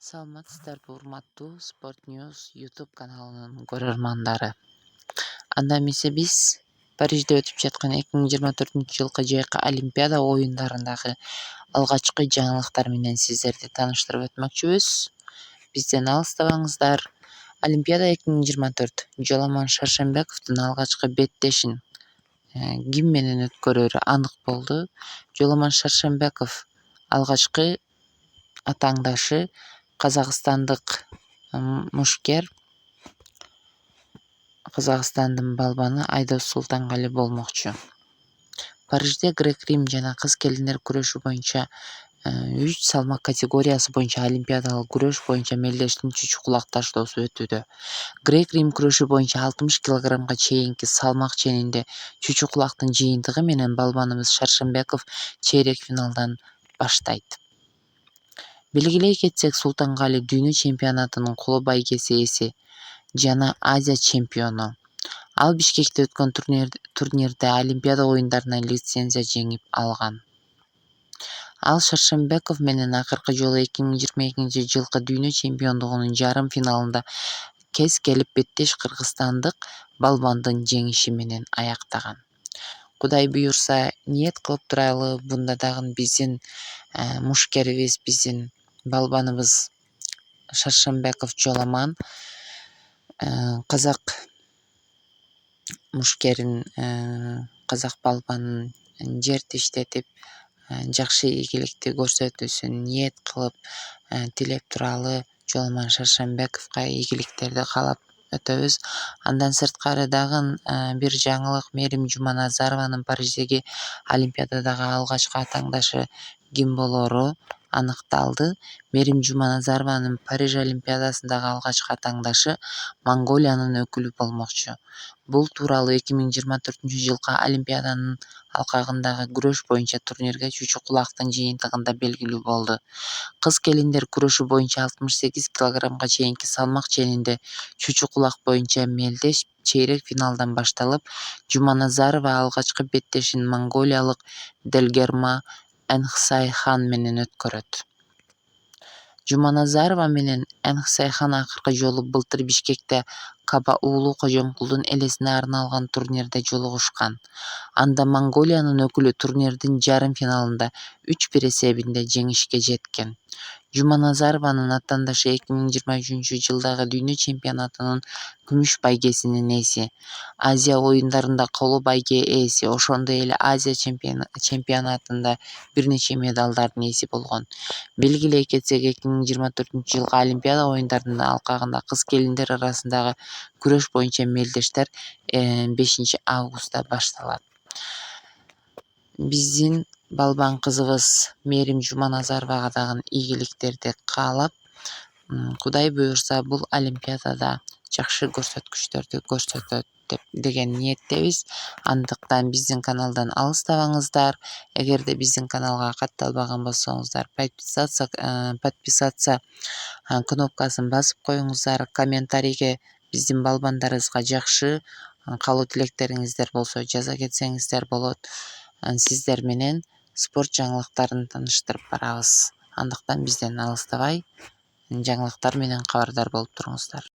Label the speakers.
Speaker 1: Саламатсыздарбы урматтуу Sport News YouTube каналынын көрөрмандары. Анда эмесе биз Парижде өтүп жаткан 2024-жылкы жайкы Олимпиада оюндарындагы алгачкы жаңылыктар менен сиздерди тааныштырып өтмөкчүбүз. Бизден алыстабаңыздар. Олимпиада 2024 Жоламан Шаршембековдун алгачкы беттешин ким менен өткөрөрү анык болду. Жоламан Шаршембеков алгачкы атаңдашы казакстандык мушкер, Казакстандын балбаны Айдос Султангали болмокчу. Парижде грек-рим жана кыз-келиндер күрөшү боюнча 3 салмак категориясы боюнча олимпиадалык күрөш боюнча мелдештин чучук-кулак таштоосу өтүүдө. Грек-рим күрөшү боюнча 60 килограммга чейинки салмак ченинде чучук-кулактын жыйынтыгы менен балбаныбыз Шаршембеков чейрек финалдан баштайт. Белгилей кетсек, Султангали дүйнө чемпионатынын коло байгеси ээси жана Азия чемпиону. Ал Бишкекте өткөн турнирде Олимпиада оюндарына лицензия жеңип алган. Ал Шаршембеков менен акыркы жолу 2022-жылкы дүйнө чемпиондугунун жарым финалында кез келип беттеш кыргызстандык балбандын жеңиши менен аяктаган. Кудай буюрса, ниет кылып турайлы, бунда дагы биздин мушкерибиз, биздин балбаныбыз Шаршембеков Жоламан казак мушкерин, казак балбанын жер тиштетип, жакшы ийгиликти көрсөтүүсүн ниет кылып, тилеп туралы Жоламан Шаршембековго ийгиликтерди каалап өтөбүз. Андан сырткары дагы бир жаңылык: Мерим Жуманазарованын Париждеги Олимпиададагы алгачкы атаңдашы ким болоору аныкталды. Мерим Жуманазарованын Париж Олимпиадасындагы алгачкы атаңдашы Монголиянын өкүлү болмокчу. Бул тууралуу 2024-жылкы Олимпиаданын алкагындагы күрөш боюнча турнирге чучук-кулактын жыйынтыгында белгилүү болду. Кыз-келиндер күрөшү боюнча 68 килограммга чейинки салмак ченинде чучук-кулак боюнча мелдеш чейрек финалдан башталып, Жуманазарова алгачкы беттешин монголиялык Делгерма Энхсайхан менен өткөрөт. Жуманазарова менен Энхсайхан акыркы жолу былтыр Бишкекте Каба уулу Кожомкулдун элесине арналган турнирде жолугушкан. Анда Монголиянын өкүлү турнирдин жарым финалында 3-1 эсебинде жеңишке жеткен. Жуманазарованын атаандашы 2023-жылдагы дүйнө чемпионатынын күмүш байгесинин ээси, Азия оюндарында коло байге ээси, ошондой эле Азия чемпионатында бир нече медалдардын ээси болгон. Белгилей кетсек, 2024-жылкы Олимпиада оюндарынын алкагында кыз-келиндер арасындагы күрөш боюнча мелдештер 5 августта башталат. Биздин балбан кызыбыз Мерим Жуманазаровага дагы ийгиликтерди каалап, Кудай буюрса, бул Олимпиадада жакшы көрсөткүчтөрдү көрсөтөт деген ниеттебиз. Андыктан биздин каналдан алыстабаңыздар. Эгерде биздин каналга катталбаган болсоңуздар, подписаться кнопкасын басып коюңуздар. Комментарийге биздин балбандарыбызга жакшы каалоо тилектериңиздер болсо жаза кетсеңиздер болот. Сиздер менен спорт жаңылыктарын тааныштырып барабыз. Андыктан бизден алыстабай, жаңылыктар менен кабардар болуп туруңуздар.